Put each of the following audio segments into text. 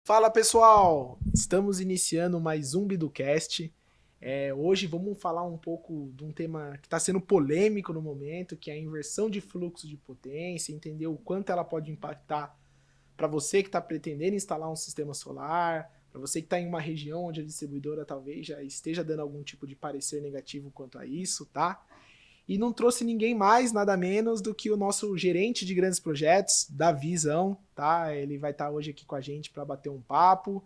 Fala pessoal, estamos iniciando mais um Biducast. Hoje vamos falar um pouco de um tema que está sendo polêmico no momento, que é a inversão de fluxo de potência, entender o quanto ela pode impactar para você que está pretendendo instalar um sistema solar, para você que está em uma região onde a distribuidora talvez já esteja dando algum tipo de parecer negativo quanto a isso, tá? E não trouxe ninguém mais, nada menos do que o nosso gerente de grandes projetos, Davizão, tá? Ele vai estar hoje aqui com a gente para bater um papo.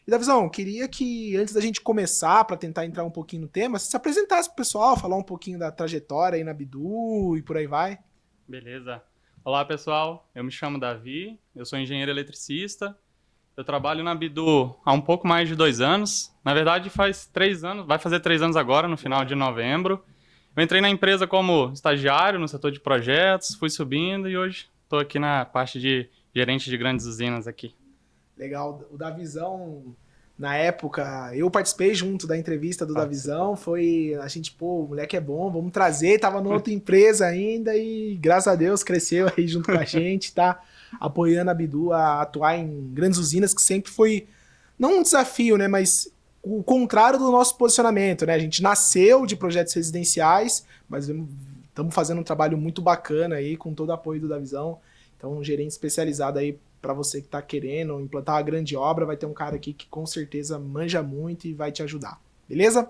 E Davizão, queria que antes da gente começar, para tentar entrar um pouquinho no tema, você se apresentasse pro pessoal, falar um pouquinho da trajetória aí na Bidu e por aí vai. Beleza. Olá, pessoal. Eu me chamo Davi, eu sou engenheiro eletricista. Eu trabalho na Bidu há um pouco mais de 2 anos. Na verdade, faz 3 anos, vai fazer 3 anos agora, no final de novembro. Eu entrei na empresa como estagiário no setor de projetos, fui subindo e hoje estou aqui na parte de gerente de grandes usinas aqui. Legal. O Davizão, na época, eu participei junto da entrevista do Davizão, a gente, o moleque é bom, vamos trazer, tava numa outra empresa ainda e graças a Deus cresceu aí junto com a gente, tá apoiando a Bidu a atuar em grandes usinas, que sempre foi, não um desafio, né, mas o contrário do nosso posicionamento, né? A gente nasceu de projetos residenciais, mas estamos fazendo um trabalho muito bacana aí, com todo o apoio do Davizão. Então, um gerente especializado aí para você que está querendo implantar uma grande obra, vai ter um cara aqui que com certeza manja muito e vai te ajudar. Beleza?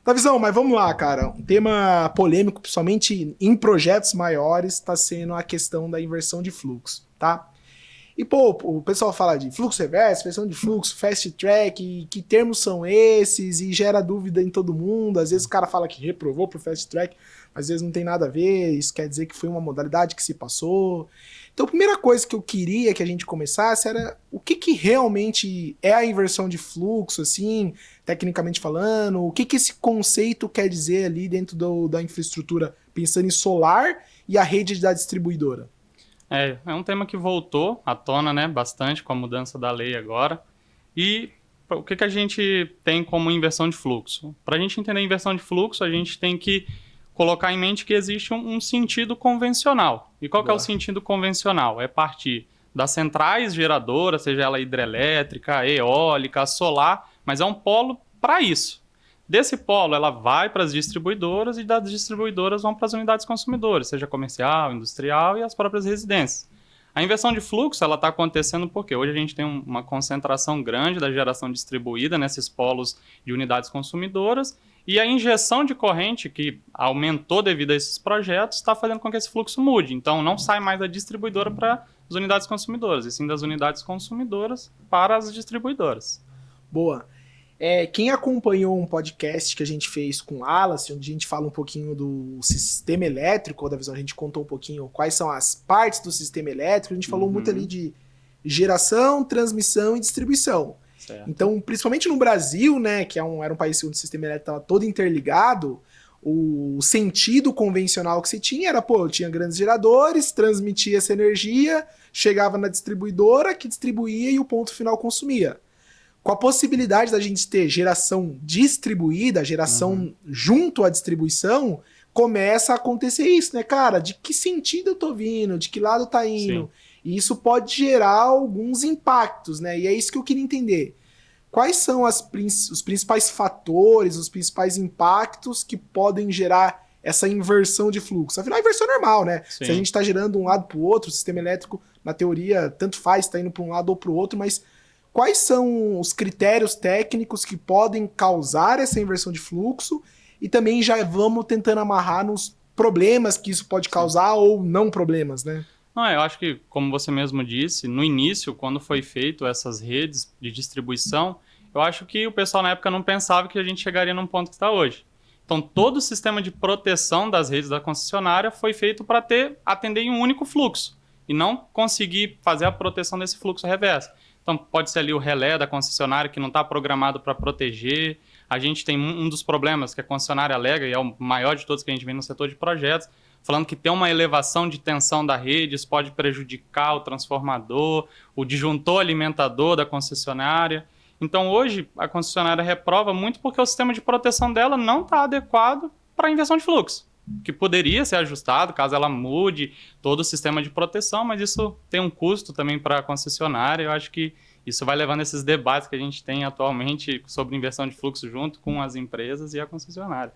Davizão, mas vamos lá, cara. Um tema polêmico, principalmente em projetos maiores, está sendo a questão da inversão de fluxo, tá? E, o pessoal fala de fluxo reverso, inversão de fluxo, fast track, que termos são esses, e gera dúvida em todo mundo. Às vezes o cara fala que reprovou pro fast track, mas às vezes não tem nada a ver, isso quer dizer que foi uma modalidade que se passou. Então, a primeira coisa que eu queria que a gente começasse era o que realmente é a inversão de fluxo, assim, tecnicamente falando, o que esse conceito quer dizer ali dentro da infraestrutura, pensando em solar e a rede da distribuidora. É um tema que voltou à tona, né, bastante com a mudança da lei agora. E o que a gente tem como inversão de fluxo? Para a gente entender a inversão de fluxo, a gente tem que colocar em mente que existe um sentido convencional. E qual que é o sentido convencional? É partir das centrais geradoras, seja ela hidrelétrica, eólica, solar, mas é um polo para isso. Desse polo, ela vai para as distribuidoras e das distribuidoras vão para as unidades consumidoras, seja comercial, industrial e as próprias residências. A inversão de fluxo está acontecendo porque hoje a gente tem uma concentração grande da geração distribuída nesses polos de unidades consumidoras e a injeção de corrente, que aumentou devido a esses projetos, está fazendo com que esse fluxo mude. Então, não sai mais da distribuidora para as unidades consumidoras, e sim das unidades consumidoras para as distribuidoras. Boa. Quem acompanhou um podcast que a gente fez com o Wallace, onde a gente fala um pouquinho do sistema elétrico da visão, a gente contou um pouquinho quais são as partes do sistema elétrico, a gente falou muito ali de geração, transmissão e distribuição. Certo. Então, principalmente no Brasil, né, que era um país onde o sistema elétrico estava todo interligado, o sentido convencional que se tinha era, tinha grandes geradores, transmitia essa energia, chegava na distribuidora, que distribuía e o ponto final consumia. Com a possibilidade da gente ter geração distribuída, geração junto à distribuição, começa a acontecer isso, né, cara? De que sentido eu tô vindo? De que lado tá indo? Sim. E isso pode gerar alguns impactos, né? E é isso que eu queria entender. Quais são os principais fatores, os principais impactos que podem gerar essa inversão de fluxo? Afinal, a inversão é normal, né? Sim. Se a gente tá gerando de um lado pro outro, o sistema elétrico, na teoria, tanto faz, tá indo para um lado ou pro outro, mas quais são os critérios técnicos que podem causar essa inversão de fluxo? E também já vamos tentando amarrar nos problemas que isso pode causar ou não problemas, né? Eu acho que, como você mesmo disse, no início, quando foi feito essas redes de distribuição, eu acho que o pessoal na época não pensava que a gente chegaria num ponto que está hoje. Então, todo o sistema de proteção das redes da concessionária foi feito para atender em um único fluxo e não conseguir fazer a proteção desse fluxo reverso. Então, pode ser ali o relé da concessionária que não está programado para proteger. A gente tem um dos problemas que a concessionária alega, e é o maior de todos que a gente vê no setor de projetos, falando que tem uma elevação de tensão da rede, isso pode prejudicar o transformador, o disjuntor alimentador da concessionária. Então, hoje, a concessionária reprova muito porque o sistema de proteção dela não está adequado para a inversão de fluxo, que poderia ser ajustado caso ela mude todo o sistema de proteção, mas isso tem um custo também para a concessionária. Eu acho que isso vai levando esses debates que a gente tem atualmente sobre inversão de fluxo junto com as empresas e a concessionária.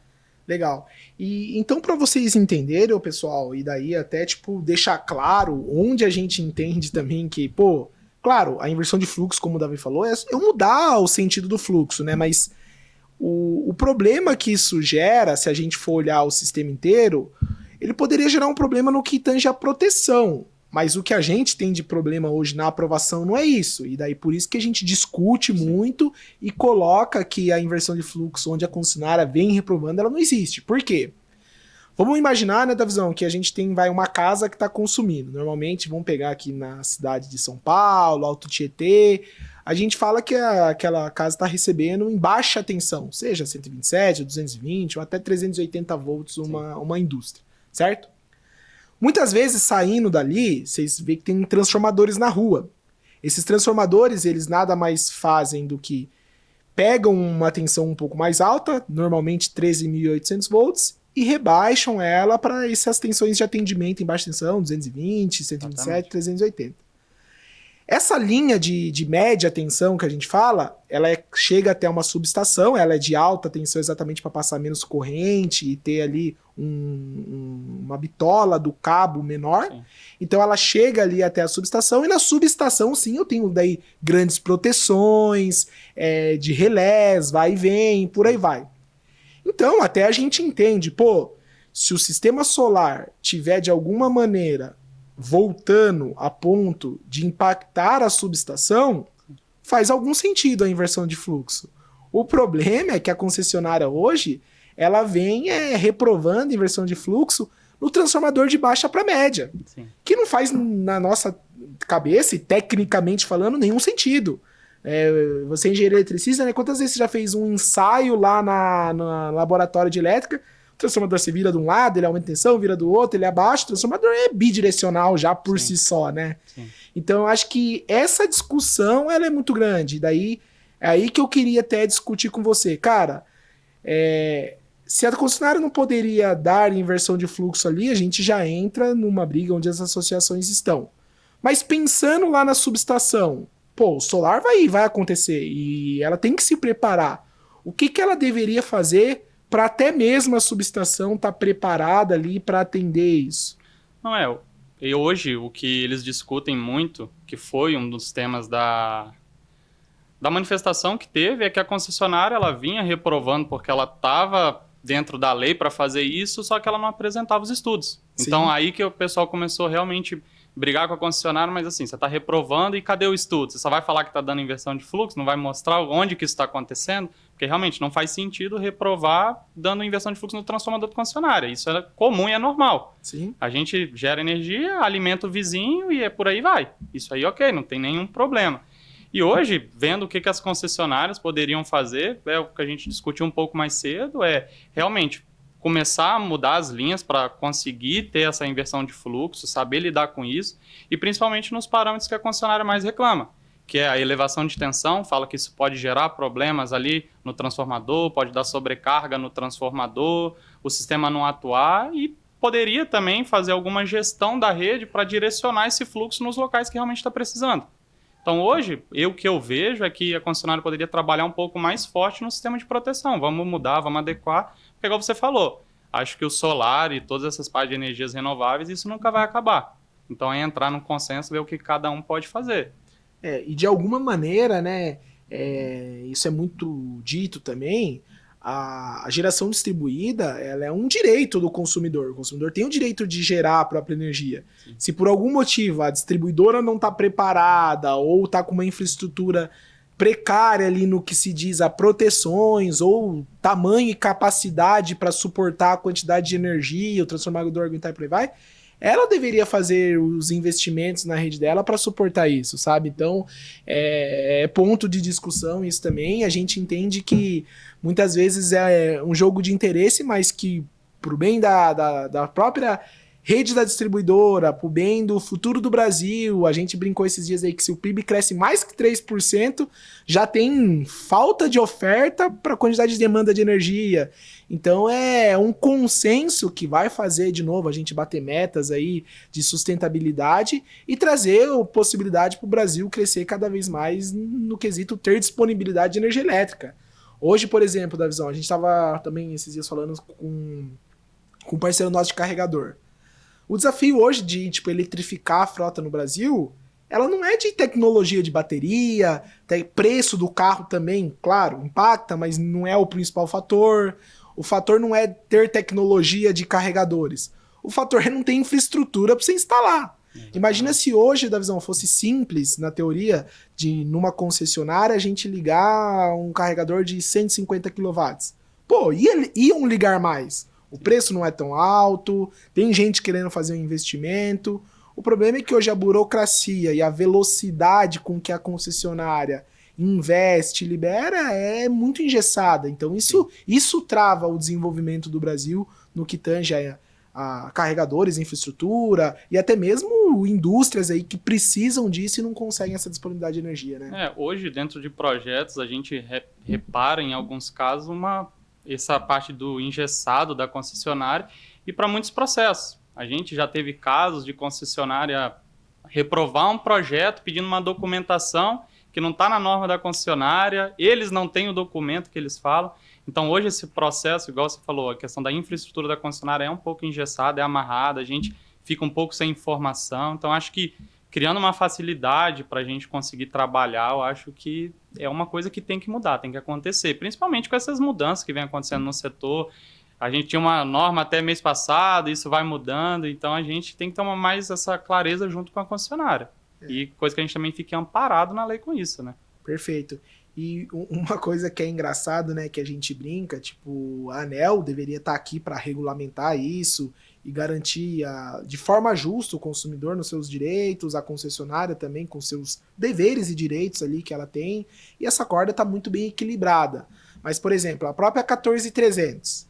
Legal. E então, para vocês entenderem, pessoal, e daí até tipo deixar claro onde a gente entende também que, pô, claro, a inversão de fluxo, como o Davi falou, é mudar o sentido do fluxo, né? Mas o problema que isso gera, se a gente for olhar o sistema inteiro, ele poderia gerar um problema no que tange a proteção. Mas o que a gente tem de problema hoje na aprovação não é isso. E daí por isso que a gente discute muito e coloca que a inversão de fluxo, onde a concessionária vem reprovando, ela não existe. Por quê? Vamos imaginar, né, Davizão, que a gente tem uma casa que está consumindo. Normalmente, vamos pegar aqui na cidade de São Paulo, Alto Tietê, a gente fala que aquela casa está recebendo em baixa tensão, seja 127, 220 ou até 380 volts uma indústria, certo? Muitas vezes, saindo dali, vocês veem que tem transformadores na rua. Esses transformadores, eles nada mais fazem do que pegam uma tensão um pouco mais alta, normalmente 13.800 volts, e rebaixam ela para essas tensões de atendimento em baixa tensão, 220, 127, 380. Essa linha de média tensão que a gente fala, ela chega até uma subestação, ela é de alta tensão exatamente para passar menos corrente e ter ali uma bitola do cabo menor. Sim. Então ela chega ali até a subestação, e na subestação sim eu tenho daí grandes proteções, de relés, vai e vem, por aí vai. Então até a gente entende, pô, se o sistema solar tiver de alguma maneira voltando a ponto de impactar a subestação, faz algum sentido a inversão de fluxo. O problema é que a concessionária hoje, ela vem reprovando a inversão de fluxo no transformador de baixa para média. Sim. Que não faz, na nossa cabeça, e tecnicamente falando, nenhum sentido. Você é engenheiro eletricista, né? Quantas vezes você já fez um ensaio lá no laboratório de elétrica? O transformador se vira de um lado, ele aumenta a tensão, vira do outro, ele abaixa. O transformador é bidirecional já por si só, né? Sim. Então eu acho que essa discussão ela é muito grande. Daí é aí que eu queria até discutir com você. Cara, se a concessionária não poderia dar inversão de fluxo ali, a gente já entra numa briga onde as associações estão. Mas pensando lá na subestação, pô, o solar vai acontecer e ela tem que se preparar. O que ela deveria fazer para até mesmo a subestação estar preparada ali para atender isso? Não e hoje o que eles discutem muito, que foi um dos temas da manifestação que teve, é que a concessionária ela vinha reprovando porque ela estava dentro da lei para fazer isso, só que ela não apresentava os estudos. Sim. Então aí que o pessoal começou realmente brigar com a concessionária, mas assim, você está reprovando e cadê o estudo? Você só vai falar que está dando inversão de fluxo, não vai mostrar onde que isso está acontecendo? Porque realmente não faz sentido reprovar dando inversão de fluxo no transformador da concessionária. Isso é comum e é normal. Sim. A gente gera energia, alimenta o vizinho e por aí vai. Isso aí ok, não tem nenhum problema. E hoje, vendo o que as concessionárias poderiam fazer, o que a gente discutiu um pouco mais cedo, realmente começar a mudar as linhas para conseguir ter essa inversão de fluxo, saber lidar com isso, e principalmente nos parâmetros que a concessionária mais reclama, que é a elevação de tensão, fala que isso pode gerar problemas ali no transformador, pode dar sobrecarga no transformador, o sistema não atuar, e poderia também fazer alguma gestão da rede para direcionar esse fluxo nos locais que realmente está precisando. Então hoje, o que eu vejo é que a concessionária poderia trabalhar um pouco mais forte no sistema de proteção, vamos mudar, vamos adequar, porque igual você falou, acho que o solar e todas essas partes de energias renováveis, isso nunca vai acabar. Então é entrar num consenso, ver o que cada um pode fazer. E de alguma maneira, né, isso é muito dito também, a geração distribuída ela é um direito do consumidor. O consumidor tem o direito de gerar a própria energia. Sim. Se por algum motivo a distribuidora não está preparada ou está com uma infraestrutura precária ali no que se diz a proteções ou tamanho e capacidade para suportar a quantidade de energia, o transformador aguentar e por aí vai, ela deveria fazer os investimentos na rede dela para suportar isso, sabe? Então, é ponto de discussão isso também. A gente entende que muitas vezes é um jogo de interesse, mas que, pro bem da própria rede da distribuidora, pro bem do futuro do Brasil. A gente brincou esses dias aí que se o PIB cresce mais que 3%, já tem falta de oferta para a quantidade de demanda de energia. Então é um consenso que vai fazer, de novo, a gente bater metas aí de sustentabilidade e trazer a possibilidade para o Brasil crescer cada vez mais no quesito ter disponibilidade de energia elétrica. Hoje, por exemplo, Davizão, a gente estava também esses dias falando com um parceiro nosso de carregador. O desafio hoje de eletrificar a frota no Brasil, ela não é de tecnologia de bateria, preço do carro também, claro, impacta, mas não é o principal fator. O fator não é ter tecnologia de carregadores. O fator é não ter infraestrutura para você instalar. Imagina se hoje, Davizão, fosse simples, na teoria, de numa concessionária a gente ligar um carregador de 150 kW. Pô, iam ligar mais. O preço não é tão alto, tem gente querendo fazer um investimento. O problema é que hoje a burocracia e a velocidade com que a concessionária investe, libera, é muito engessada. Então isso trava o desenvolvimento do Brasil no que tange a carregadores, infraestrutura e até mesmo indústrias aí que precisam disso e não conseguem essa disponibilidade de energia, né? Hoje, dentro de projetos, a gente repara em alguns casos essa parte do engessado da concessionária e para muitos processos. A gente já teve casos de concessionária reprovar um projeto pedindo uma documentação que não está na norma da concessionária, eles não têm o documento que eles falam. Então, hoje, esse processo, igual você falou, a questão da infraestrutura da concessionária é um pouco engessada, é amarrada, a gente fica um pouco sem informação. Então, acho que criando uma facilidade para a gente conseguir trabalhar, eu acho que é uma coisa que tem que mudar, tem que acontecer, principalmente com essas mudanças que vem acontecendo no setor. A gente tinha uma norma até mês passado, isso vai mudando, então a gente tem que tomar mais essa clareza junto com a concessionária. E coisa que a gente também fique amparado na lei com isso, né? Perfeito. E uma coisa que é engraçado, né, que a gente brinca, tipo, a ANEEL deveria estar aqui para regulamentar isso e garantir de forma justa o consumidor nos seus direitos, a concessionária também com seus deveres e direitos ali que ela tem, e essa corda está muito bem equilibrada. Mas, por exemplo, a própria 14300,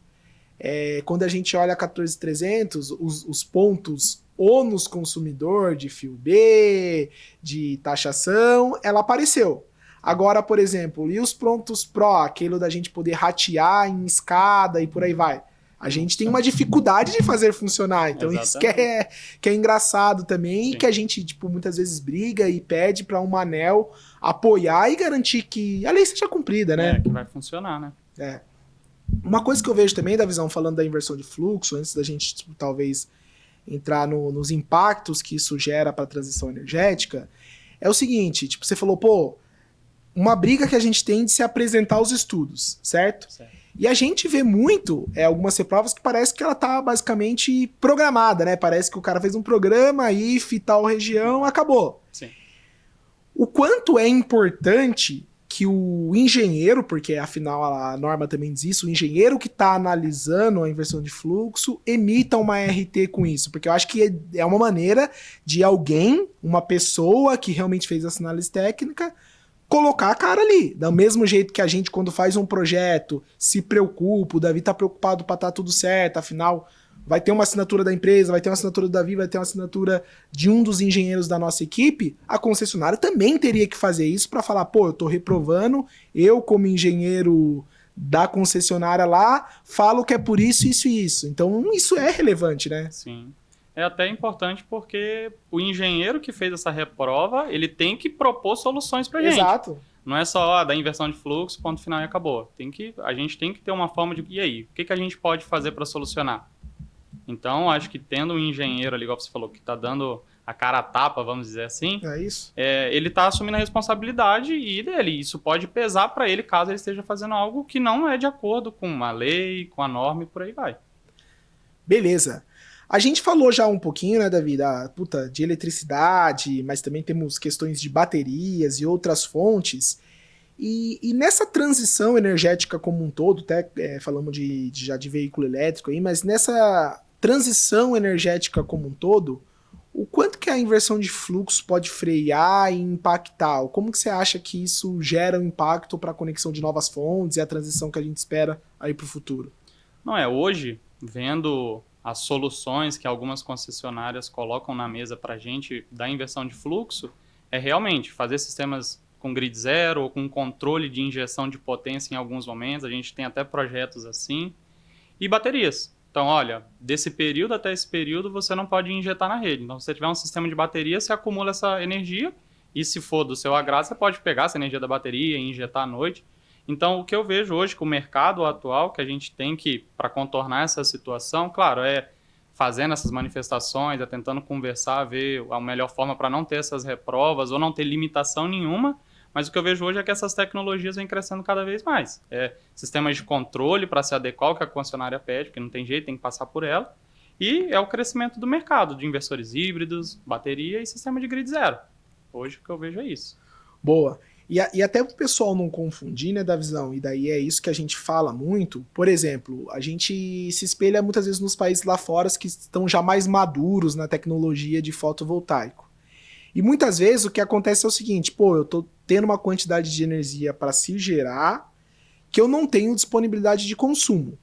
quando a gente olha a 14300, os pontos ônus consumidor de fio B, de taxação, ela apareceu. Agora, por exemplo, e os prontos Pro, aquilo da gente poder ratear em escada e por aí vai. A gente tem uma dificuldade de fazer funcionar, então exatamente. Isso que é engraçado também. Sim. E que a gente muitas vezes briga e pede para uma ANEEL apoiar e garantir que a lei seja cumprida, né? Que vai funcionar, né? Uma coisa que eu vejo também, Davizão, falando da inversão de fluxo, antes da gente talvez entrar nos impactos que isso gera para a transição energética, é o seguinte, você falou, uma briga que a gente tem de se apresentar os estudos, certo? E a gente vê muito, algumas reprovas que parece que ela tá basicamente programada, né? Parece que o cara fez um programa, IF, tal região, acabou. Sim. O quanto é importante que o engenheiro, porque afinal a norma também diz isso, o engenheiro que está analisando a inversão de fluxo emita uma RT com isso, porque eu acho que é uma maneira de alguém, uma pessoa que realmente fez essa análise técnica, colocar a cara ali. Do mesmo jeito que a gente, quando faz um projeto, se preocupa, o Davi tá preocupado para estar tudo certo, afinal, vai ter uma assinatura da empresa, vai ter uma assinatura do Davi, vai ter uma assinatura de um dos engenheiros da nossa equipe, a concessionária também teria que fazer isso para falar, eu tô reprovando, eu como engenheiro da concessionária lá, falo que é por isso, isso e isso. Então, isso é relevante, né? Sim. É até importante porque o engenheiro que fez essa reprova, ele tem que propor soluções para a gente. Exato. Não é só da inversão de fluxo, ponto final e acabou. A gente tem que ter uma forma de... E aí? O que a gente pode fazer para solucionar? Então, acho que tendo um engenheiro ali, igual você falou, que está dando a cara a tapa, vamos dizer assim... É isso. Ele está assumindo a responsabilidade e dele. Isso pode pesar para ele caso ele esteja fazendo algo que não é de acordo com a lei, com a norma e por aí vai. Beleza. A gente falou já um pouquinho, né, Davi, de eletricidade, mas também temos questões de baterias e outras fontes. E nessa transição energética como um todo, até falamos já de veículo elétrico aí, mas nessa transição energética como um todo, o quanto que a inversão de fluxo pode frear e impactar? Como que você acha que isso gera um impacto para a conexão de novas fontes e a transição que a gente espera aí para o futuro? Hoje, vendo as soluções que algumas concessionárias colocam na mesa para a gente da inversão de fluxo é realmente fazer sistemas com grid zero ou com controle de injeção de potência em alguns momentos. A gente tem até projetos assim. E baterias. Então, olha, desse período até esse período você não pode injetar na rede. Então, se você tiver um sistema de bateria, você acumula essa energia e se for do seu agrado, você pode pegar essa energia da bateria e injetar à noite. Então, o que eu vejo hoje com o mercado atual, que a gente tem que, para contornar essa situação, claro, é fazendo essas manifestações, é tentando conversar, ver a melhor forma para não ter essas reprovas ou não ter limitação nenhuma, mas o que eu vejo hoje é que essas tecnologias vêm crescendo cada vez mais. Sistemas de controle para se adequar ao que a concessionária pede, porque não tem jeito, tem que passar por ela, e é o crescimento do mercado, de inversores híbridos, bateria e sistema de grid zero. Hoje o que eu vejo é isso. Boa. E até para o pessoal não confundir, né, da visão, e daí é isso que a gente fala muito. Por exemplo, a gente se espelha muitas vezes nos países lá fora que estão já mais maduros na tecnologia de fotovoltaico. E muitas vezes o que acontece é o seguinte, pô, eu tô tendo uma quantidade de energia para se gerar que eu não tenho disponibilidade de consumo.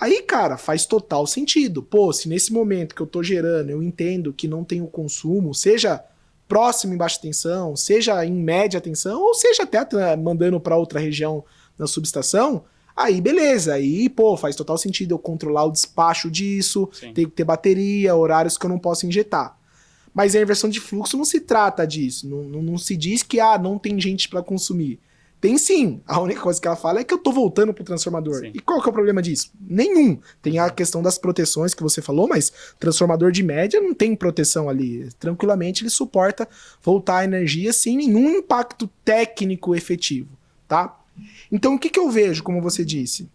Aí, cara, faz total sentido. Pô, se nesse momento que eu tô gerando eu entendo que não tenho consumo, seja próximo em baixa tensão, seja em média tensão, ou seja até mandando para outra região na subestação, aí beleza, aí pô, faz total sentido eu controlar o despacho disso, Sim. tem que ter bateria, horários que eu não posso injetar. Mas a inversão de fluxo não se trata disso, não se diz que não tem gente para consumir. Tem sim, a única coisa que ela fala é que eu tô voltando pro transformador. Sim. E qual que é o problema disso? Nenhum. Tem a questão das proteções que você falou, mas transformador de média não tem proteção ali. Tranquilamente ele suporta voltar a energia sem nenhum impacto técnico efetivo, tá? Então o que eu vejo, como você disse?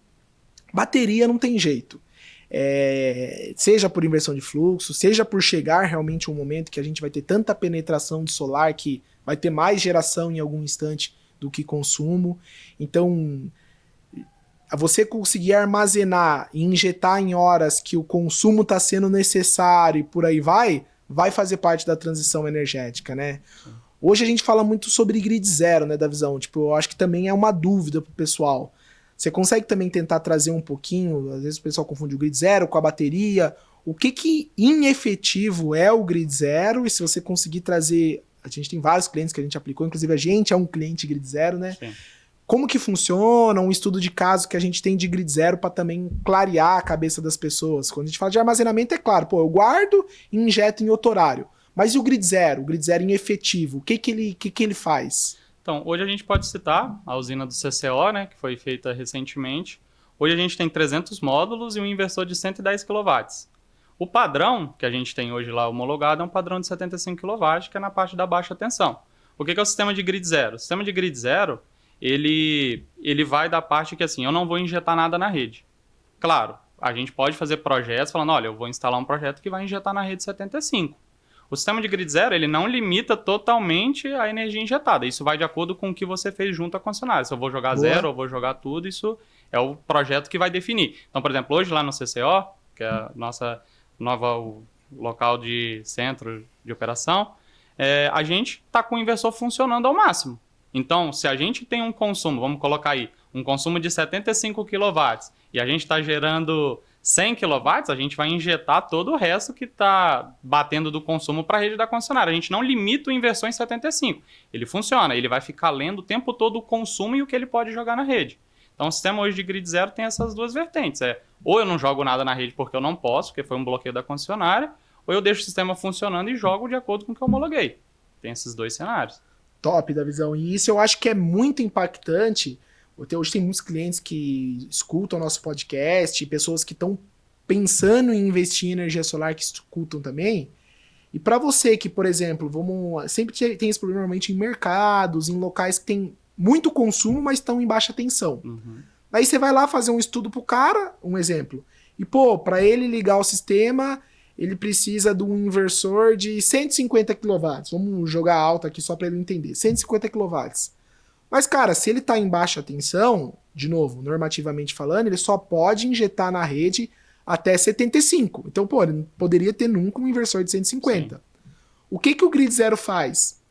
Bateria não tem jeito. Seja por inversão de fluxo, seja por chegar realmente um momento que a gente vai ter tanta penetração de solar que vai ter mais geração em algum instante do que consumo. Então, você conseguir armazenar e injetar em horas que o consumo está sendo necessário e por aí vai fazer parte da transição energética, né? Hoje a gente fala muito sobre grid zero, né, da visão. Tipo, eu acho que também é uma dúvida pro pessoal. Você consegue também tentar trazer um pouquinho, às vezes o pessoal confunde o grid zero com a bateria. O que em efetivo é o grid zero? E se você conseguir trazer... A gente tem vários clientes que a gente aplicou, inclusive a gente é um cliente grid zero, né? Sim. Como que funciona, um estudo de caso que a gente tem de grid zero para também clarear a cabeça das pessoas. Quando a gente fala de armazenamento, é claro, pô, eu guardo e injeto em outro horário. Mas e o grid zero em efetivo, o que ele faz? Então, hoje a gente pode citar a usina do CCO, né, que foi feita recentemente. Hoje a gente tem 300 módulos e um inversor de 110 kW. O padrão que a gente tem hoje lá homologado é um padrão de 75 kW, que é na parte da baixa tensão. O que é o sistema de grid zero? O sistema de grid zero, ele vai da parte que assim, eu não vou injetar nada na rede. Claro, a gente pode fazer projetos falando, olha, eu vou instalar um projeto que vai injetar na rede 75. O sistema de grid zero, ele não limita totalmente a energia injetada. Isso vai de acordo com o que você fez junto à concessionária. Se eu vou jogar zero ou vou jogar tudo, isso é o projeto que vai definir. Então, por exemplo, hoje lá no CCO, que é a nossa nova local de centro de operação, a gente está com o inversor funcionando ao máximo. Então, se a gente tem um consumo, vamos colocar aí, um consumo de 75 kW e a gente está gerando 100 kW, a gente vai injetar todo o resto que está batendo do consumo para a rede da concessionária. A gente não limita o inversor em 75. Ele funciona, ele vai ficar lendo o tempo todo o consumo e o que ele pode jogar na rede. Então, o sistema hoje de grid zero tem essas duas vertentes. Ou eu não jogo nada na rede porque eu não posso, porque foi um bloqueio da concessionária, ou eu deixo o sistema funcionando e jogo de acordo com o que eu homologuei. Tem esses dois cenários. Top da visão. E isso eu acho que é muito impactante. Hoje tem muitos clientes que escutam o nosso podcast, pessoas que estão pensando em investir em energia solar que escutam também. E para você que, por exemplo, sempre tem esse problema normalmente em mercados, em locais que tem muito consumo, mas estão em baixa tensão. Uhum. Aí você vai lá fazer um estudo pro cara, um exemplo, e pô, para ele ligar o sistema, ele precisa de um inversor de 150 kW. Vamos jogar alto aqui só para ele entender. 150 kW. Mas, cara, se ele tá em baixa tensão, de novo, normativamente falando, ele só pode injetar na rede até 75. Então, pô, ele não poderia ter nunca um inversor de 150. Sim. O que o grid zero faz?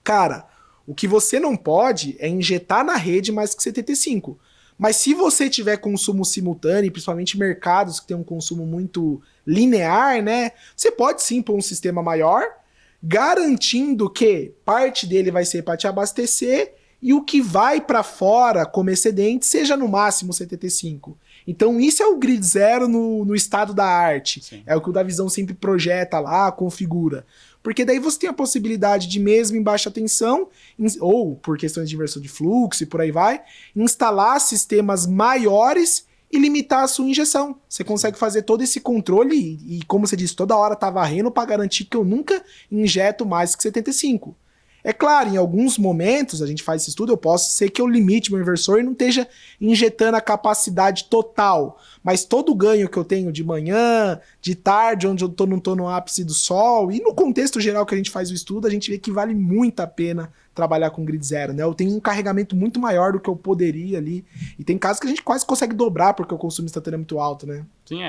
Cara, o que você não pode é injetar na rede mais que 75. Mas se você tiver consumo simultâneo, principalmente mercados que tem um consumo muito linear, né? Você pode sim pôr um sistema maior, garantindo que parte dele vai ser para te abastecer e o que vai para fora como excedente seja no máximo 75. Então isso é o grid zero no estado da arte. Sim. É o que o Davizão sempre projeta lá, configura. Porque daí você tem a possibilidade de, mesmo em baixa tensão, ou por questões de inversão de fluxo e por aí vai, instalar sistemas maiores e limitar a sua injeção. Você consegue fazer todo esse controle e como você disse, toda hora tá varrendo para garantir que eu nunca injeto mais que 75. É claro, em alguns momentos, a gente faz esse estudo, eu posso ser que eu limite meu inversor e não esteja injetando a capacidade total. Mas todo o ganho que eu tenho de manhã, de tarde, onde eu não tô no ápice do sol, e no contexto geral que a gente faz o estudo, a gente vê que vale muito a pena trabalhar com grid zero, né? Eu tenho um carregamento muito maior do que eu poderia ali. E tem casos que a gente quase consegue dobrar porque o consumo instantâneo é muito alto, né? Sim,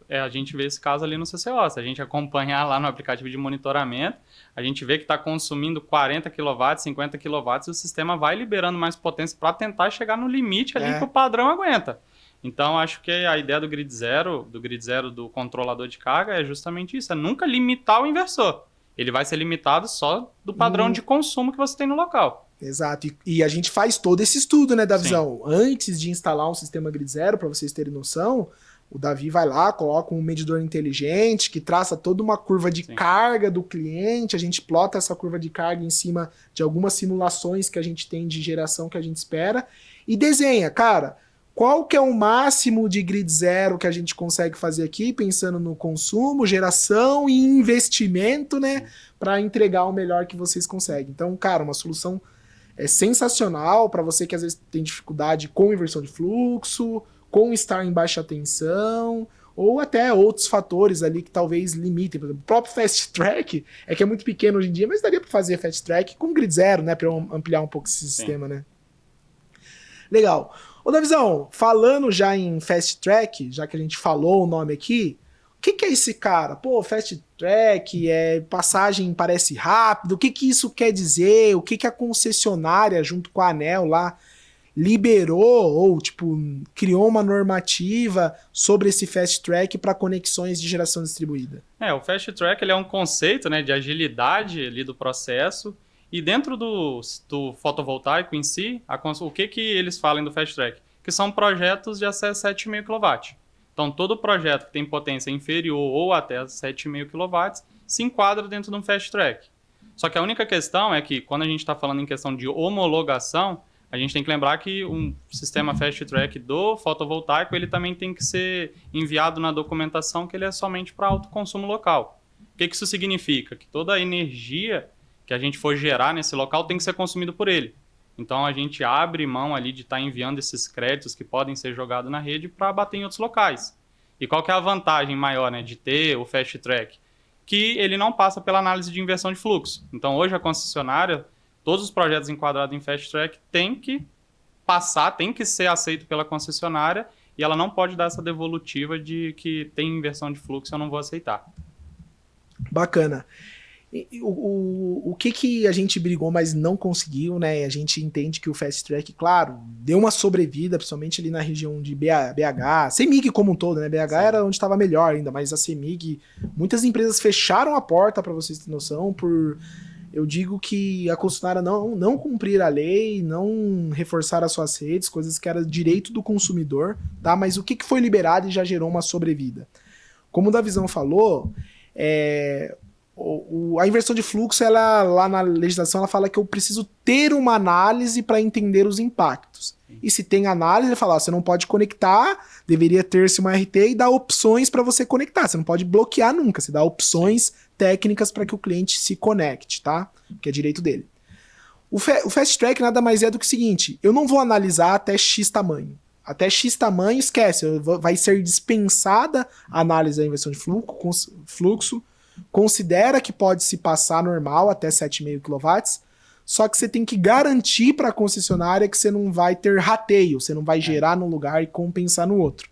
a gente vê esse caso ali no CCO. Se a gente acompanhar lá no aplicativo de monitoramento, a gente vê que está consumindo 40 kW, 50 kW e o sistema vai liberando mais potência para tentar chegar no limite ali que o padrão aguenta. Então, acho que a ideia do grid zero do controlador de carga é justamente isso, é nunca limitar o inversor. Ele vai ser limitado só do padrão de consumo que você tem no local. Exato, e a gente faz todo esse estudo, né, Davizão? Antes de instalar um sistema grid zero, para vocês terem noção, o Davi vai lá, coloca um medidor inteligente que traça toda uma curva de carga do cliente, a gente plota essa curva de carga em cima de algumas simulações que a gente tem de geração que a gente espera e desenha, cara, qual que é o máximo de grid zero que a gente consegue fazer aqui, pensando no consumo, geração e investimento, né, para entregar o melhor que vocês conseguem. Então, cara, uma solução sensacional para você que às vezes tem dificuldade com inversão de fluxo, com estar em baixa tensão, ou até outros fatores ali que talvez limitem. Por exemplo, o próprio Fast Track que é muito pequeno hoje em dia, mas daria para fazer Fast Track com grid zero, né, para ampliar um pouco esse sistema, né? Legal. Ô, Davizão, falando já em Fast Track, já que a gente falou o nome aqui, o que é esse cara? Pô, Fast Track, passagem parece rápido, o que isso quer dizer? O que a concessionária, junto com a ANEEL lá, liberou ou, tipo, criou uma normativa sobre esse Fast Track para conexões de geração distribuída? O Fast Track ele é um conceito, né, de agilidade ali do processo. E dentro do fotovoltaico em si, o que eles falam do Fast Track? Que são projetos de acesso a 7,5 kW. Então, todo projeto que tem potência inferior ou até 7,5 kW se enquadra dentro de um Fast Track. Só que a única questão é que, quando a gente está falando em questão de homologação, a gente tem que lembrar que um sistema Fast Track do fotovoltaico ele também tem que ser enviado na documentação que ele é somente para autoconsumo local. O que isso significa? Que toda a energia que a gente for gerar nesse local tem que ser consumido por ele. Então, a gente abre mão ali de estar enviando esses créditos que podem ser jogados na rede para bater em outros locais. E qual que é a vantagem maior, né, de ter o Fast Track? Que ele não passa pela análise de inversão de fluxo. Então, hoje a concessionária, todos os projetos enquadrados em Fast Track têm que passar, tem que ser aceito pela concessionária e ela não pode dar essa devolutiva de que tem inversão de fluxo, eu não vou aceitar. Bacana. O que a gente brigou, mas não conseguiu, né? A gente entende que o Fast Track, claro, deu uma sobrevida, principalmente ali na região de BH, CEMIG como um todo, né? BH era onde estava melhor ainda, mas a CEMIG, muitas empresas fecharam a porta, para vocês terem noção, eu digo que a concessionária não cumprir a lei, não reforçar as suas redes, coisas que era direito do consumidor, tá? Mas o que foi liberado e já gerou uma sobrevida? Como o Davizão falou, a inversão de fluxo, ela, lá na legislação, ela fala que eu preciso ter uma análise para entender os impactos. E se tem análise, ele fala, você não pode conectar, deveria ter-se uma RT e dar opções para você conectar. Você não pode bloquear nunca, você dá opções técnicas para que o cliente se conecte, tá? Que é direito dele. O Fast Track nada mais é do que o seguinte, eu não vou analisar até X tamanho. Até X tamanho, esquece, vai ser dispensada a análise da inversão de fluxo, considera que pode se passar normal até 7,5 kW, só que você tem que garantir para a concessionária que você não vai ter rateio, você não vai gerar num lugar e compensar no outro.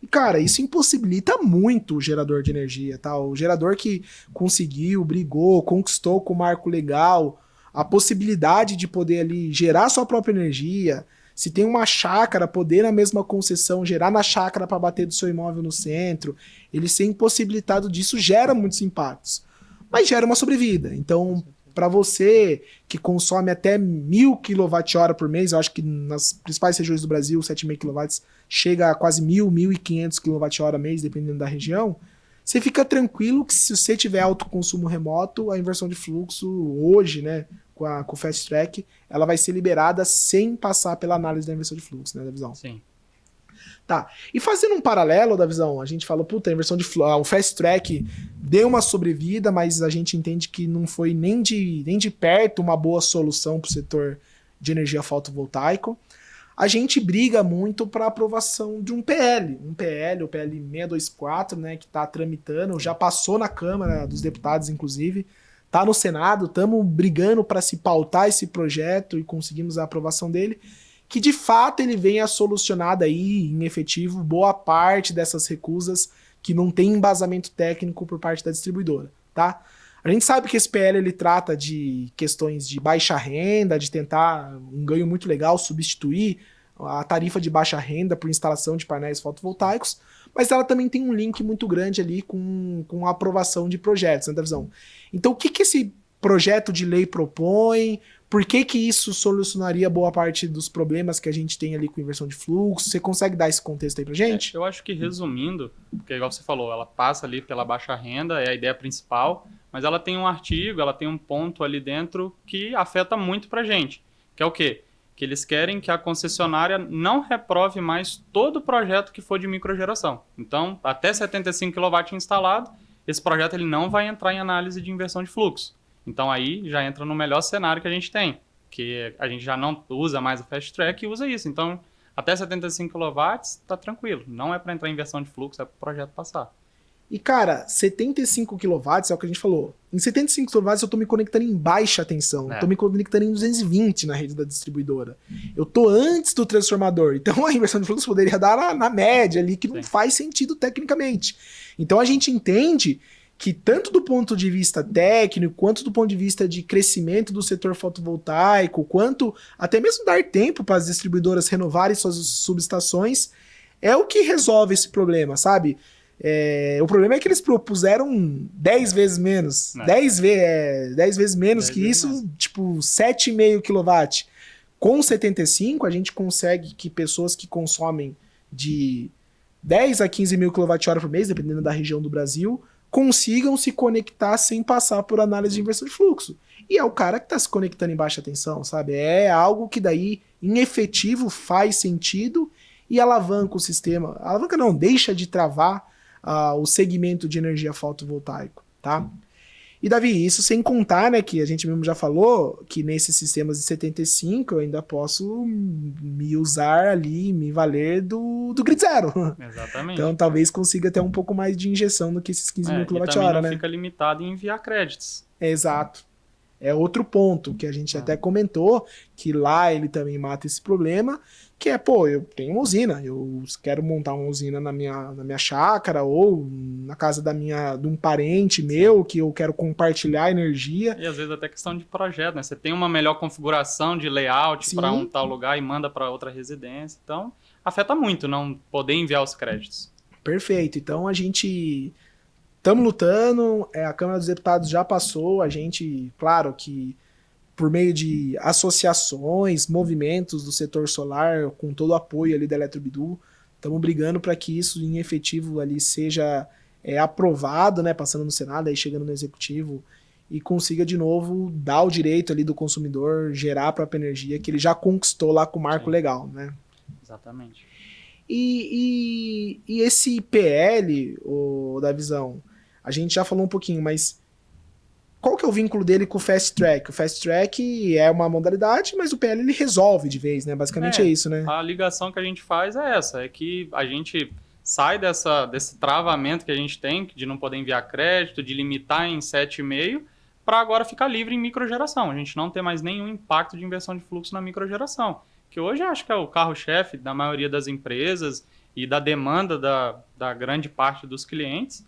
E, cara, isso impossibilita muito o gerador de energia, tá? O gerador que conseguiu, brigou, conquistou com o marco legal a possibilidade de poder ali gerar sua própria energia, Se tem uma chácara, poder na mesma concessão gerar na chácara para bater do seu imóvel no centro, ele ser impossibilitado disso gera muitos impactos. Mas gera uma sobrevida. Então, para você que consome até 1.000 kWh por mês, eu acho que nas principais regiões do Brasil, 7,5 kW chega a quase 1.500 kWh mês, dependendo da região, você fica tranquilo que se você tiver alto consumo remoto, a inversão de fluxo hoje, né, com o Fast Track, ela vai ser liberada sem passar pela análise da inversão de fluxo, né, da visão. Sim. Tá. E fazendo um paralelo da visão, a gente fala, puta, a inversão de fluxo, o Fast Track deu uma sobrevida, mas a gente entende que não foi nem de perto uma boa solução para o setor de energia fotovoltaico. A gente briga muito para aprovação de um PL, o PL 624, né, que está tramitando, já passou na Câmara dos Deputados, inclusive, está no Senado, estamos brigando para se pautar esse projeto e conseguimos a aprovação dele, que de fato ele venha solucionar daí, em efetivo, boa parte dessas recusas que não tem embasamento técnico por parte da distribuidora, tá? A gente sabe que esse PL ele trata de questões de baixa renda, de tentar um ganho muito legal, substituir a tarifa de baixa renda por instalação de painéis fotovoltaicos, mas ela também tem um link muito grande ali com a aprovação de projetos, né, da visão. Então, o que esse projeto de lei propõe? Por que isso solucionaria boa parte dos problemas que a gente tem ali com inversão de fluxo? Você consegue dar esse contexto aí pra gente? Eu acho que resumindo, porque igual você falou, ela passa ali pela baixa renda, é a ideia principal, mas ela tem um artigo, ela tem um ponto ali dentro que afeta muito pra gente, que é o quê? Que eles querem que a concessionária não reprove mais todo o projeto que for de microgeração. Então, até 75 kW instalado, esse projeto ele não vai entrar em análise de inversão de fluxo. Então, aí já entra no melhor cenário que a gente tem, que a gente já não usa mais o Fast Track e usa isso. Então, até 75 kW está tranquilo. Não é para entrar em inversão de fluxo, é para o projeto passar. E, cara, 75 kW é o que a gente falou. Em 75 kW eu estou me conectando em baixa tensão. Estou me conectando em 220 na rede da distribuidora. Eu estou antes do transformador. Então a inversão de fluxo poderia dar na média ali, que não faz sentido tecnicamente. Então a gente entende que tanto do ponto de vista técnico, quanto do ponto de vista de crescimento do setor fotovoltaico, quanto até mesmo dar tempo para as distribuidoras renovarem suas subestações, é o que resolve esse problema, sabe? O problema é que eles propuseram 10 vezes menos. 10 vezes menos que isso, menos. Tipo 7,5 kW. Com 75, a gente consegue que pessoas que consomem de 10 a 15 mil kWh por mês, dependendo da região do Brasil, consigam se conectar sem passar por análise de inversão de fluxo. E é o cara que está se conectando em baixa tensão, sabe? É algo que daí, em efetivo, faz sentido e alavanca o sistema. Alavanca não, deixa de travar o segmento de energia fotovoltaico, tá? E, Davi, isso sem contar, né, que a gente mesmo já falou, que nesses sistemas de 75 eu ainda posso me usar ali, me valer do grid zero. Exatamente. Então, talvez consiga ter um pouco mais de injeção do que esses 15 mil kWh, e também não né? fica limitado em enviar créditos. Exato. É outro ponto que a gente até comentou, que lá ele também mata esse problema, que é, pô, eu tenho uma usina, eu quero montar uma usina na minha chácara ou na casa de um parente meu, que eu quero compartilhar energia. E às vezes até questão de projeto, né? Você tem uma melhor configuração de layout para um tal lugar e manda para outra residência. Então, afeta muito não poder enviar os créditos. Perfeito. Então, a gente... Estamos lutando, a Câmara dos Deputados já passou, a gente, claro que por meio de associações, movimentos do setor solar, com todo o apoio ali da Eletrobidu, estamos brigando para que isso em efetivo ali seja aprovado, né, passando no Senado, aí chegando no Executivo, e consiga de novo dar o direito ali do consumidor gerar a própria energia que ele já conquistou lá com o marco legal, né? Exatamente. E esse PL, da visão, a gente já falou um pouquinho, mas qual que é o vínculo dele com o Fast Track? O Fast Track é uma modalidade, mas o PL ele resolve de vez, né? Basicamente é isso, né? A ligação que a gente faz é essa, é que a gente sai desse travamento que a gente tem, de não poder enviar crédito, de limitar em 7,5, para agora ficar livre em microgeração. A gente não tem mais nenhum impacto de inversão de fluxo na microgeração, que hoje acho que é o carro-chefe da maioria das empresas e da demanda da grande parte dos clientes.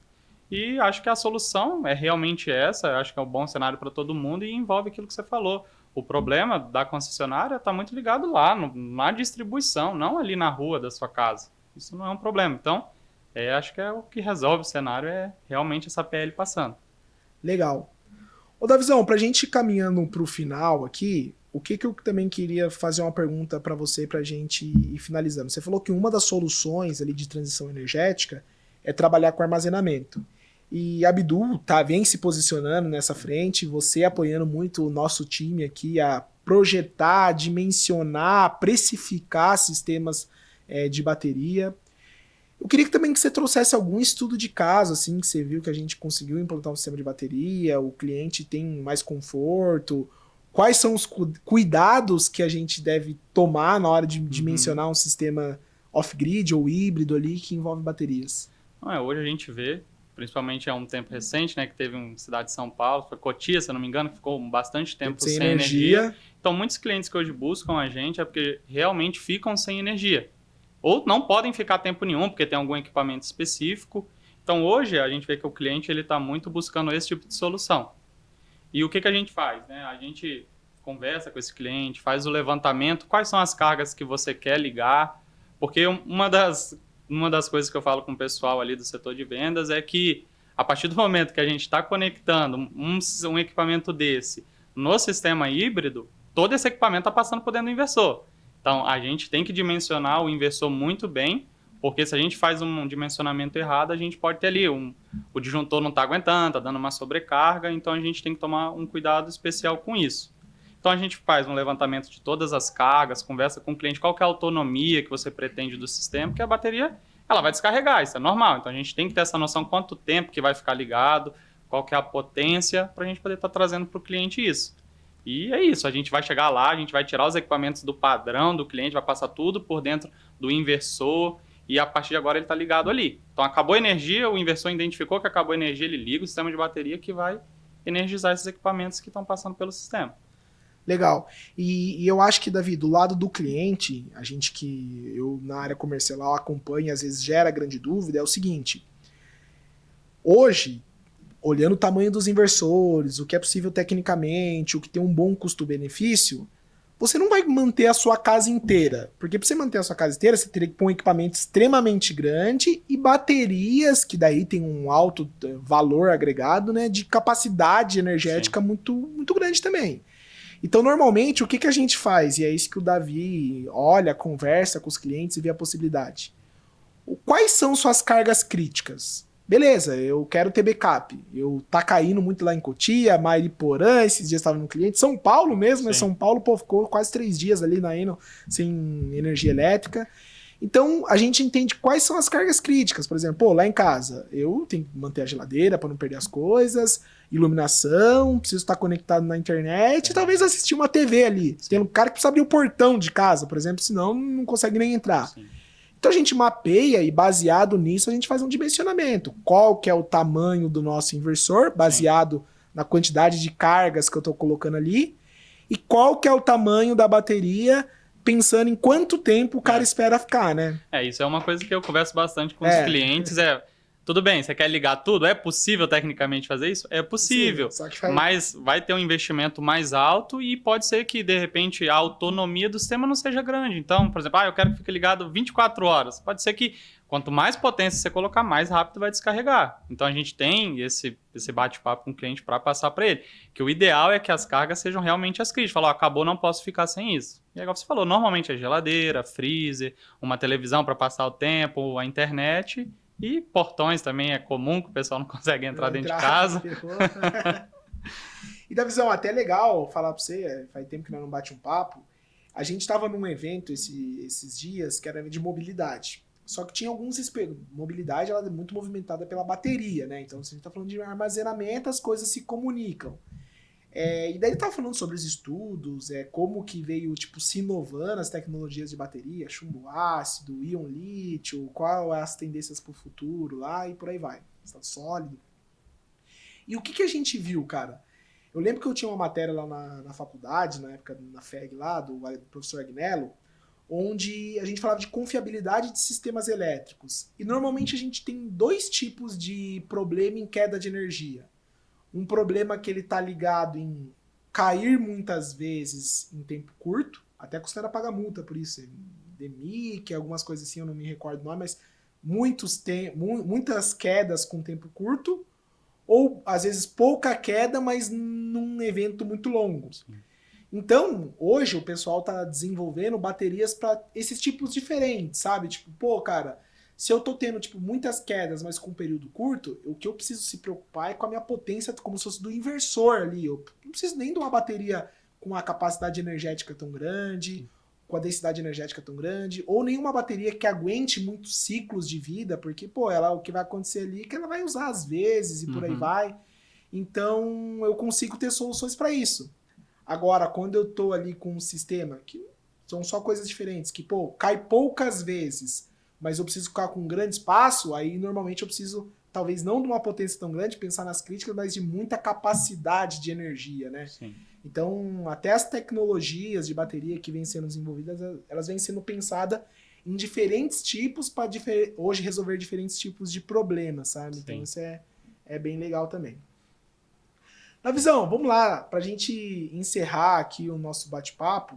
E acho que a solução é realmente essa, acho que é um bom cenário para todo mundo e envolve aquilo que você falou, O problema da concessionária está muito ligado lá, na distribuição, não ali na rua da sua casa. Isso não é um problema. Então, acho que é o que resolve o cenário, é realmente essa PL passando. Legal. Ô, Davizão, pra gente ir caminhando pro final aqui, o que eu também queria fazer uma pergunta para você pra gente ir finalizando. Você falou que uma das soluções ali de transição energética é trabalhar com armazenamento. E a Bidu vem se posicionando nessa frente, você apoiando muito o nosso time aqui a projetar, dimensionar, precificar sistemas de bateria. Eu queria também que você trouxesse algum estudo de caso, assim, que você viu que a gente conseguiu implantar um sistema de bateria, o cliente tem mais conforto. Quais são os cuidados que a gente deve tomar na hora de dimensionar um sistema off-grid ou híbrido ali que envolve baterias? Hoje a gente vê, principalmente há um tempo recente, né, que teve uma cidade de São Paulo, foi Cotia, se eu não me engano, que ficou bastante tempo sem energia. Então, muitos clientes que hoje buscam a gente é porque realmente ficam sem energia. Ou não podem ficar tempo nenhum, porque tem algum equipamento específico. Então, hoje, a gente vê que o cliente está muito buscando esse tipo de solução. E o que a gente faz? Né? A gente conversa com esse cliente, faz o levantamento, quais são as cargas que você quer ligar, porque uma das coisas que eu falo com o pessoal ali do setor de vendas é que, a partir do momento que a gente está conectando um equipamento desse no sistema híbrido, todo esse equipamento está passando por dentro do inversor. Então, a gente tem que dimensionar o inversor muito bem, porque se a gente faz um dimensionamento errado, a gente pode ter ali, o disjuntor não está aguentando, está dando uma sobrecarga, então a gente tem que tomar um cuidado especial com isso. Então, a gente faz um levantamento de todas as cargas, conversa com o cliente, qual que é a autonomia que você pretende do sistema, porque a bateria ela vai descarregar, isso é normal. Então, a gente tem que ter essa noção quanto tempo que vai ficar ligado, qual que é a potência, para a gente poder estar trazendo para o cliente isso. E é isso, a gente vai chegar lá, a gente vai tirar os equipamentos do padrão do cliente, vai passar tudo por dentro do inversor e a partir de agora ele está ligado ali. Então acabou a energia, o inversor identificou que acabou a energia, ele liga o sistema de bateria que vai energizar esses equipamentos que estão passando pelo sistema. Legal. E eu acho que, Davi, do lado do cliente, eu na área comercial acompanho e às vezes gera grande dúvida, é o seguinte, hoje, olhando o tamanho dos inversores, o que é possível tecnicamente, o que tem um bom custo-benefício, você não vai manter a sua casa inteira. Porque para você manter a sua casa inteira, você teria que pôr um equipamento extremamente grande e baterias, que daí tem um alto valor agregado, né, de capacidade energética muito, muito grande também. Então, normalmente, o que a gente faz? E é isso que o Davi olha, conversa com os clientes e vê a possibilidade. Quais são suas cargas críticas? Beleza, eu quero ter backup. Tá caindo muito lá em Cotia, Mariporã, esses dias estava no cliente. São Paulo mesmo, né? São Paulo, pô, ficou quase 3 dias ali na Enel sem energia elétrica. Então, a gente entende quais são as cargas críticas. Por exemplo, pô, lá em casa, eu tenho que manter a geladeira para não perder as coisas, iluminação, preciso estar conectado na internet e talvez assistir uma TV ali. Tem um cara que precisa abrir o portão de casa, por exemplo, senão não consegue nem entrar. Sim. Então a gente mapeia e baseado nisso a gente faz um dimensionamento. Qual que é o tamanho do nosso inversor, baseado na quantidade de cargas que eu estou colocando ali, e qual que é o tamanho da bateria, pensando em quanto tempo o cara espera ficar, né? Isso é uma coisa que eu converso bastante com os clientes, tudo bem, você quer ligar tudo? É possível tecnicamente fazer isso? É possível, mas vai ter um investimento mais alto e pode ser que, de repente, a autonomia do sistema não seja grande. Então, por exemplo, eu quero que fique ligado 24 horas. Pode ser que, quanto mais potência você colocar, mais rápido vai descarregar. Então, a gente tem esse bate-papo com o cliente para passar para ele, que o ideal é que as cargas sejam realmente as críticas. Falar, acabou, não posso ficar sem isso. E agora você falou, normalmente é geladeira, freezer, uma televisão para passar o tempo, a internet... E portões também é comum que o pessoal não consegue entrar dentro de casa. E, Davizão, até legal falar para você, faz tempo que nós não bate um papo, a gente estava num evento esses dias que era de mobilidade. Só que tinha alguns... Mobilidade ela é muito movimentada pela bateria, né? Então, se a gente está falando de armazenamento, as coisas se comunicam. E daí ele estava falando sobre os estudos, como que veio se inovando as tecnologias de bateria, chumbo ácido, íon lítio, qual as tendências para o futuro lá e por aí vai, estado sólido. E o que a gente viu, cara? Eu lembro que eu tinha uma matéria lá na faculdade, na época na FEG lá, do professor Agnello, onde a gente falava de confiabilidade de sistemas elétricos. E normalmente a gente tem 2 tipos de problema em queda de energia. Um problema que ele está ligado em cair muitas vezes em tempo curto, até considera pagar multa por isso, DEMIC, algumas coisas assim, eu não me recordo o nome, mas muitas quedas com tempo curto, ou às vezes pouca queda, mas num evento muito longo. Sim. Então, hoje o pessoal tá desenvolvendo baterias para esses tipos diferentes, sabe? Tipo, pô, cara, se eu tô tendo tipo muitas quedas, mas com um período curto, o que eu preciso se preocupar é com a minha potência, como se fosse do inversor ali. Eu não preciso nem de uma bateria com uma capacidade energética tão grande, com a densidade energética tão grande, ou nenhuma bateria que aguente muitos ciclos de vida, porque, pô, o que vai acontecer ali é que ela vai usar às vezes e por aí vai. Então, eu consigo ter soluções para isso. Agora, quando eu tô ali com um sistema, que são só coisas diferentes, que, pô, cai poucas vezes, mas eu preciso ficar com um grande espaço, aí normalmente eu preciso, talvez não de uma potência tão grande, pensar nas críticas, mas de muita capacidade de energia, né? Sim. Então, até as tecnologias de bateria que vêm sendo desenvolvidas, elas vêm sendo pensadas em diferentes tipos para hoje resolver diferentes tipos de problemas, sabe? Sim. Então, isso é bem legal também. Navizão, vamos lá, para a gente encerrar aqui o nosso bate-papo,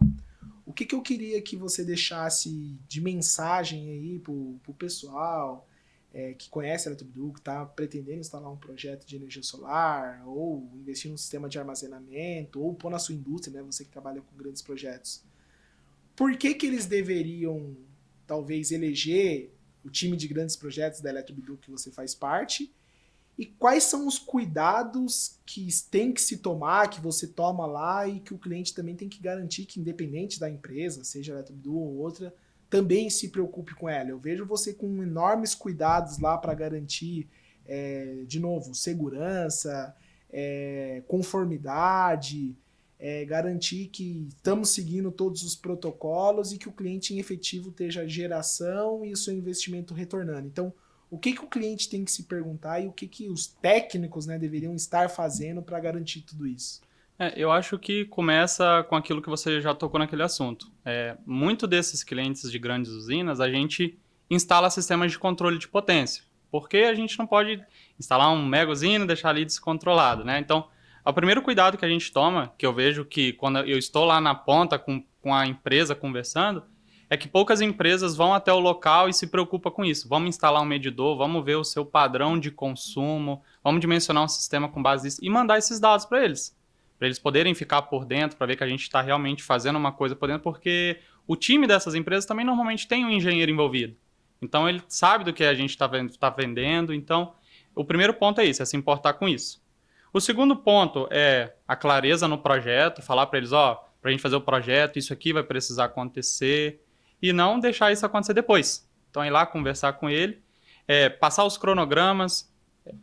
o que eu queria que você deixasse de mensagem aí pro pessoal que conhece a Eletrobidu, que está pretendendo instalar um projeto de energia solar, ou investir num sistema de armazenamento, ou pôr na sua indústria, né, você que trabalha com grandes projetos. Por que eles deveriam, talvez, eleger o time de grandes projetos da Eletrobidu que você faz parte? E quais são os cuidados que tem que se tomar, que você toma lá e que o cliente também tem que garantir que, independente da empresa, seja a Eletrobidu ou outra, também se preocupe com ela. Eu vejo você com enormes cuidados lá para garantir, de novo, segurança, conformidade, garantir que estamos seguindo todos os protocolos e que o cliente em efetivo esteja geração e o seu investimento retornando. Então, o que o cliente tem que se perguntar e o que os técnicos, né, deveriam estar fazendo para garantir tudo isso? Eu acho que começa com aquilo que você já tocou naquele assunto. Muito desses clientes de grandes usinas, a gente instala sistemas de controle de potência, porque a gente não pode instalar um mega usina e deixar ali descontrolado, né? Então, o primeiro cuidado que a gente toma, que eu vejo que quando eu estou lá na ponta com a empresa conversando, é que poucas empresas vão até o local e se preocupam com isso. Vamos instalar um medidor, vamos ver o seu padrão de consumo, vamos dimensionar um sistema com base nisso e mandar esses dados para eles poderem ficar por dentro, para ver que a gente está realmente fazendo uma coisa por dentro, porque o time dessas empresas também normalmente tem um engenheiro envolvido. Então, ele sabe do que a gente está vendendo. Então, o primeiro ponto é isso, é se importar com isso. O segundo ponto é a clareza no projeto, falar para eles, para a gente fazer o projeto, isso aqui vai precisar acontecer, e não deixar isso acontecer depois. Então, ir lá conversar com ele, passar os cronogramas,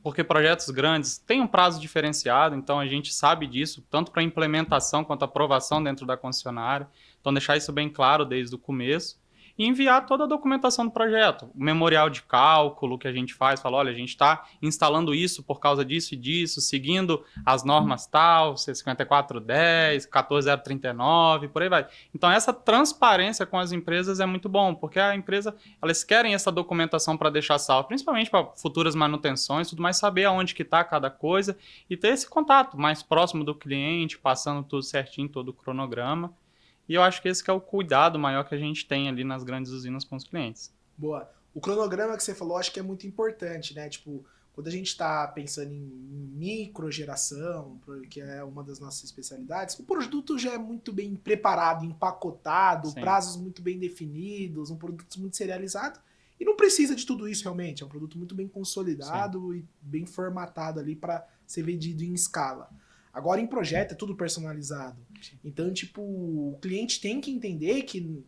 porque projetos grandes têm um prazo diferenciado, então a gente sabe disso, tanto para implementação quanto aprovação dentro da concessionária. Então, deixar isso bem claro desde o começo. E enviar toda a documentação do projeto, o memorial de cálculo que a gente faz, fala, olha, a gente está instalando isso por causa disso e disso, seguindo as normas tal, C5410, 14039, por aí vai. Então, essa transparência com as empresas é muito bom, porque a empresa, elas querem essa documentação para deixar salvo, principalmente para futuras manutenções, tudo mais, saber aonde que está cada coisa e ter esse contato mais próximo do cliente, passando tudo certinho, todo o cronograma. E eu acho que esse que é o cuidado maior que a gente tem ali nas grandes usinas com os clientes. Boa. O cronograma que você falou, acho que é muito importante, né? Tipo, quando a gente está pensando em microgeração, que é uma das nossas especialidades, o produto já é muito bem preparado, empacotado, Sim. Prazos muito bem definidos, um produto muito serializado. E não precisa de tudo isso realmente. É um produto muito bem consolidado. Sim. E bem formatado ali para ser vendido em escala. Agora, em projeto, é tudo personalizado. Então, tipo, o cliente tem que entender que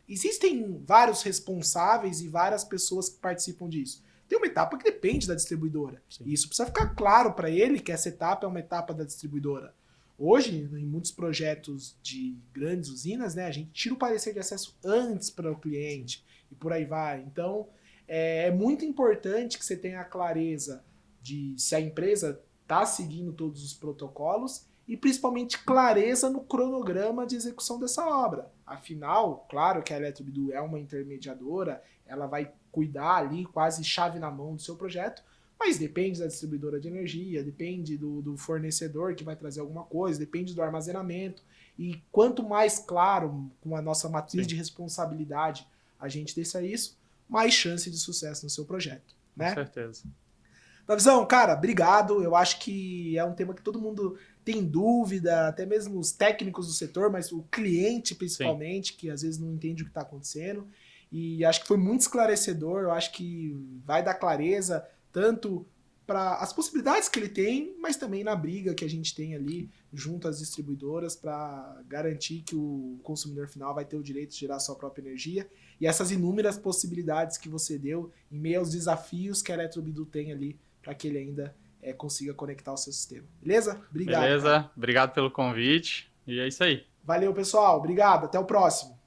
existem vários responsáveis e várias pessoas que participam disso. Tem uma etapa que depende da distribuidora. Sim. E isso precisa ficar claro para ele que essa etapa é uma etapa da distribuidora. Hoje, em muitos projetos de grandes usinas, né, a gente tira o parecer de acesso antes para o cliente e por aí vai. Então, é muito importante que você tenha a clareza de se a empresa está seguindo todos os protocolos e principalmente clareza no cronograma de execução dessa obra. Afinal, claro que a Eletrobidu é uma intermediadora, ela vai cuidar ali quase chave na mão do seu projeto, Mas depende da distribuidora de energia, depende do fornecedor que vai trazer alguma coisa, depende do armazenamento. E quanto mais claro, com a nossa matriz de responsabilidade, a gente deixa isso, mais chance de sucesso no seu projeto. Né? Com certeza. Davizão, cara, obrigado. Eu acho que é um tema que todo mundo tem dúvida, até mesmo os técnicos do setor, mas o cliente principalmente, que às vezes não entende o que está acontecendo. E acho que foi muito esclarecedor, eu acho que vai dar clareza tanto para as possibilidades que ele tem, mas também na briga que a gente tem ali junto às distribuidoras para garantir que o consumidor final vai ter o direito de gerar sua própria energia e essas inúmeras possibilidades que você deu em meio aos desafios que a Eletrobidu tem ali para que ele ainda consiga conectar o seu sistema. Beleza? Obrigado. Beleza, cara. Obrigado pelo convite e é isso aí. Valeu, pessoal. Obrigado. Até o próximo.